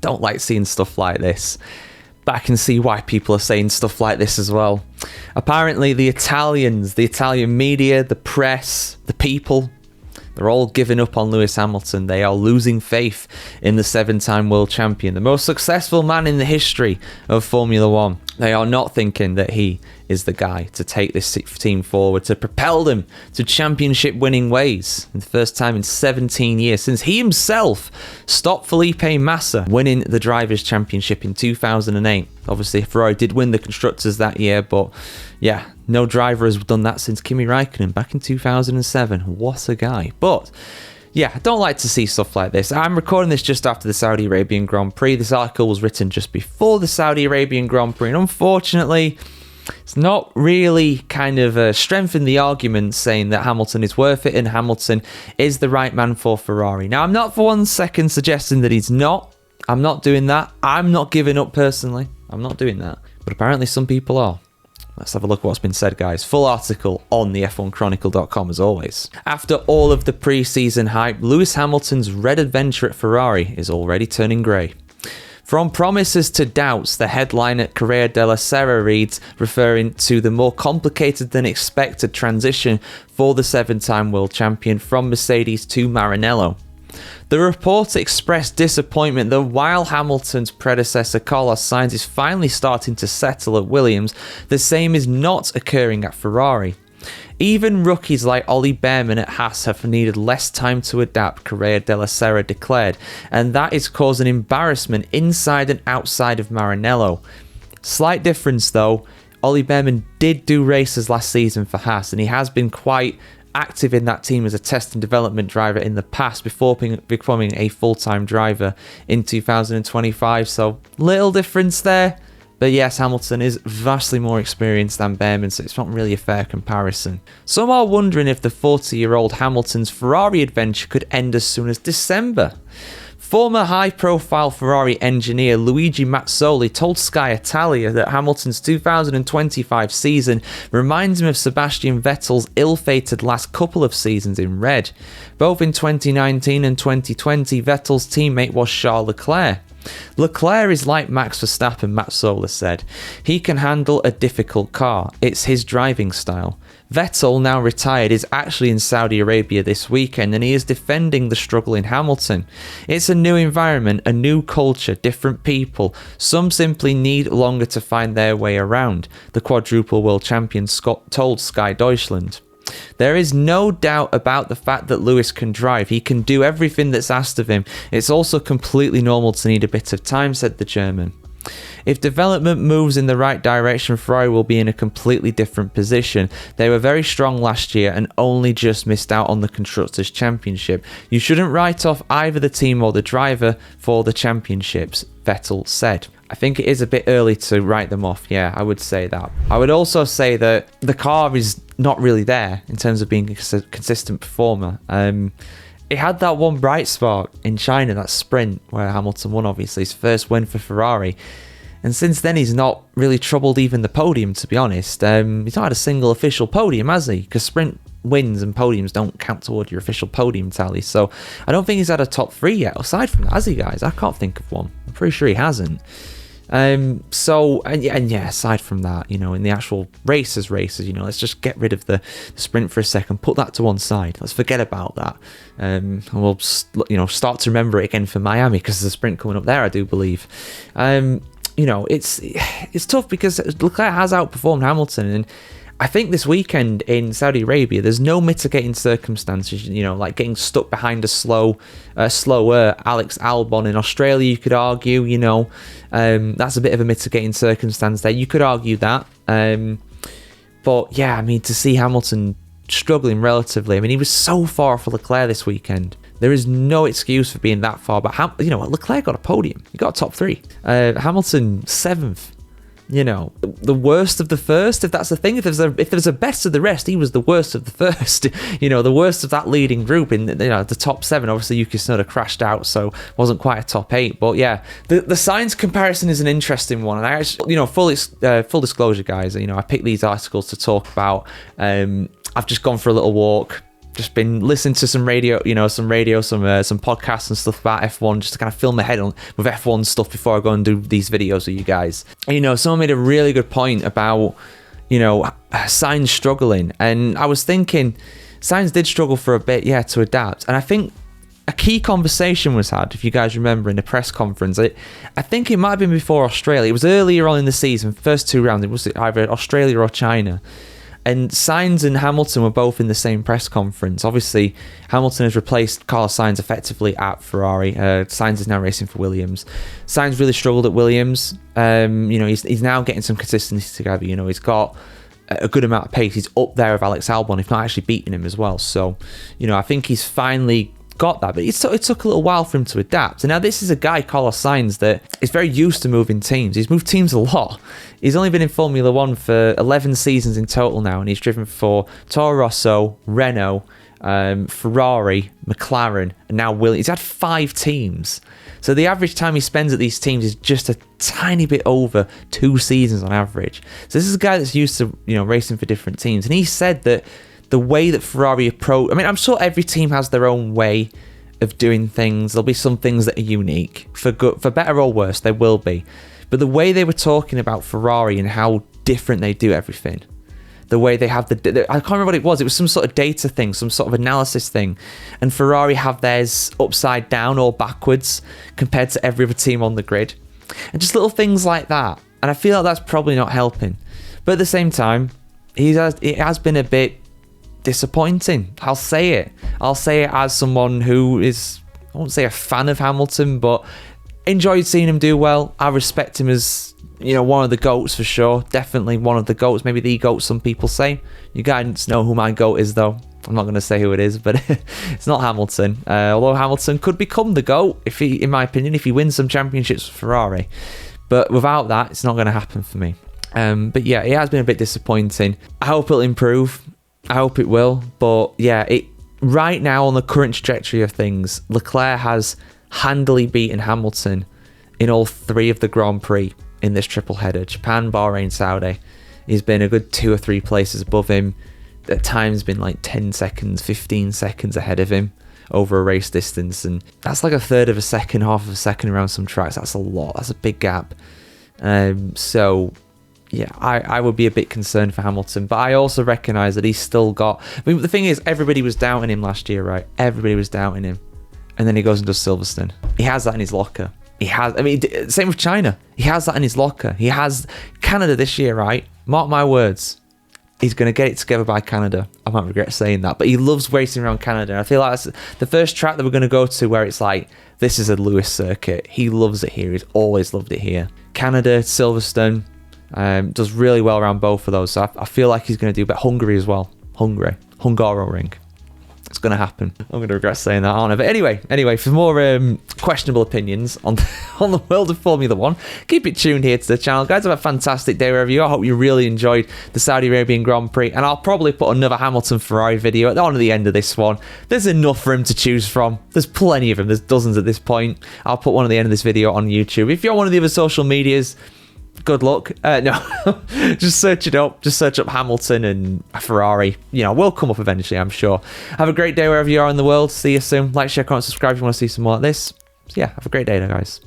don't like seeing stuff like this. But I can see why people are saying stuff like this as well. Apparently the Italians, the Italian media, the press, the people, they're all giving up on Lewis Hamilton. They are losing faith in the 7-time world champion, the most successful man in the history of Formula One. They are not thinking that he is the guy to take this team forward, to propel them to championship winning ways. And the first time in 17 years since he himself stopped Felipe Massa winning the Drivers' Championship in 2008. Obviously, Ferrari did win the Constructors that year, but yeah, no driver has done that since Kimi Räikkönen back in 2007. What a guy. But yeah, I don't like to see stuff like this. I'm recording this just after the Saudi Arabian Grand Prix. This article was written just before the Saudi Arabian Grand Prix, and unfortunately, it's not really kind of strengthened the argument saying that Hamilton is worth it and Hamilton is the right man for Ferrari. Now, I'm not for 1 second suggesting that he's not. I'm not doing that. I'm not giving up personally. I'm not doing that. But apparently some people are. Let's have a look at what's been said, guys. Full article on the F1Chronicle.com as always. After all of the pre-season hype, Lewis Hamilton's red adventure at Ferrari is already turning grey. From promises to doubts, the headline at Corriere della Sera reads, referring to the more complicated than expected transition for the 7-time world champion from Mercedes to Maranello. The report expressed disappointment that while Hamilton's predecessor Carlos Sainz is finally starting to settle at Williams, the same is not occurring at Ferrari. Even rookies like Ollie Behrman at Haas have needed less time to adapt, Corriere della Sera declared, and that is causing embarrassment inside and outside of Maranello. Slight difference though, Ollie Behrman did do races last season for Haas, and he has been quite active in that team as a test and development driver in the past before becoming a full-time driver in 2025, so little difference there. But yes, Hamilton is vastly more experienced than Behrman, so it's not really a fair comparison. Some are wondering if the 40-year-old Hamilton's Ferrari adventure could end as soon as December. Former high-profile Ferrari engineer Luigi Mazzoli told Sky Italia that Hamilton's 2025 season reminds him of Sebastian Vettel's ill-fated last couple of seasons in red. Both in 2019 and 2020, Vettel's teammate was Charles Leclerc. Leclerc is like Max Verstappen, Mazzoli said. He can handle a difficult car. It's his driving style. Vettel, now retired, is actually in Saudi Arabia this weekend and he is defending the struggling Hamilton. It's a new environment, a new culture, different people. Some simply need longer to find their way around, the quadruple world champion told Sky Deutschland. There is no doubt about the fact that Lewis can drive. He can do everything that's asked of him. It's also completely normal to need a bit of time, said the German. If development moves in the right direction, Ferrari will be in a completely different position. They were very strong last year and only just missed out on the Constructors' Championship. You shouldn't write off either the team or the driver for the championships, Vettel said. I think it is a bit early to write them off, yeah, I would say that. I would also say that the car is not really there in terms of being a consistent performer. It had that one bright spot in China, that sprint where Hamilton won, obviously, his first win for Ferrari. And since then, he's not really troubled even the podium, to be honest. He's not had a single official podium, has he? Because sprint wins and podiums don't count toward your official podium tally. So I don't think he's had a top 3 yet. Aside from that, has he, guys? I can't think of one. I'm pretty sure he hasn't. Aside from that, in the actual races, let's just get rid of the sprint for a second, put that to one side. Let's forget about that. And we'll, start to remember it again for Miami because there's a sprint coming up there, I do believe. It's tough because Leclerc has outperformed Hamilton, and I think this weekend in Saudi Arabia, there's no mitigating circumstances, like getting stuck behind a slower Alex Albon in Australia, you could argue, that's a bit of a mitigating circumstance there. You could argue that. But yeah, to see Hamilton struggling relatively, he was so far for Leclerc this weekend. There is no excuse for being that far, but Leclerc got a podium. He got a top 3. Hamilton 7th. The worst of the first, if that's the thing. If there's a best of the rest, he was the worst of the first. The worst of that leading group in the top 7. Obviously, Yuki Tsunoda crashed out, so wasn't quite a top 8. But yeah, the Sainz comparison is an interesting one. And I actually, full disclosure, guys. I picked these articles to talk about. I've just gone for a little walk, just been listening to some radio, some podcasts and stuff about F1, just to kind of fill my head on with F1 stuff before I go and do these videos with you guys. And, someone made a really good point about, Sainz struggling. And I was thinking, Sainz did struggle for a bit, to adapt. And I think a key conversation was had, if you guys remember, in the press conference. I think it might have been before Australia. It was earlier on in the season, first 2 rounds. It was either Australia or China. And Sainz and Hamilton were both in the same press conference. Obviously, Hamilton has replaced Carlos Sainz effectively at Ferrari. Sainz is now racing for Williams. Sainz really struggled at Williams. He's now getting some consistency together. He's got a good amount of pace. He's up there with Alex Albon, if not actually beating him as well. So, I think he's finally got that, but it took a little while for him to adapt. And now this is a guy, Carlos Sainz, that is very used to moving teams. He's moved teams a lot. He's only been in Formula 1 for 11 seasons in total now, and he's driven for Toro Rosso, Renault, Ferrari, McLaren, and now Williams. He's had 5 teams. So the average time he spends at these teams is just a tiny bit over 2 seasons on average. So this is a guy that's used to, racing for different teams. And he said that the way that Ferrari approach, I'm sure every team has their own way of doing things. There'll be some things that are unique, for good, for better or worse, there will be. But the way they were talking about Ferrari and how different they do everything, the way they have I can't remember what it was. It was some sort of data thing, some sort of analysis thing. And Ferrari have theirs upside down or backwards compared to every other team on the grid. And just little things like that. And I feel like that's probably not helping. But at the same time, it has been a bit disappointing. I'll say it as someone who is, I won't say a fan of Hamilton, but enjoyed seeing him do well. I respect him as, one of the GOATs for sure. Definitely one of the GOATs, maybe the GOAT, some people say. You guys know who my GOAT is, though. I'm not going to say who it is, but it's not Hamilton. Although Hamilton could become the GOAT, in my opinion, if he wins some championships for Ferrari. But without that, it's not going to happen for me. But yeah, it has been a bit disappointing. I hope it'll improve. I hope it will, but right now on the current trajectory of things, Leclerc has handily beaten Hamilton in all 3 of the Grand Prix in this triple header. Japan, Bahrain, Saudi. He's been a good 2 or 3 places above him. At times been like 10 seconds, 15 seconds ahead of him over a race distance, and that's like a third of a second, half of a second around some tracks. That's a lot. That's a big gap. So yeah, I would be a bit concerned for Hamilton, but I also recognise that he's still got... the thing is, everybody was doubting him last year, right? Everybody was doubting him. And then he goes and does Silverstone. He has that in his locker. Same with China. He has that in his locker. He has Canada this year, right? Mark my words. He's going to get it together by Canada. I might regret saying that, but he loves racing around Canada. And I feel like that's the first track that we're going to go to where it's like, this is a Lewis circuit. He loves it here. He's always loved it here. Canada, Silverstone... does really well around both of those, so I feel like he's going to do, but Hungary as well. Hungaroring. It's going to happen. I'm going to regret saying that, aren't I? But anyway, for more questionable opinions on the world of Formula 1, keep it tuned here to the channel. Guys, have a fantastic day wherever you are. I hope you really enjoyed the Saudi Arabian Grand Prix, and I'll probably put another Hamilton-Ferrari video on the end of this one. There's enough for him to choose from. There's plenty of them. There's dozens at this point. I'll put one at the end of this video on YouTube. If you're on one of the other social medias, good luck. No, just search it up. Just search up Hamilton and Ferrari. We'll come up eventually, I'm sure. Have a great day wherever you are in the world. See you soon. Like, share, comment, subscribe if you want to see some more like this. So yeah, have a great day, guys.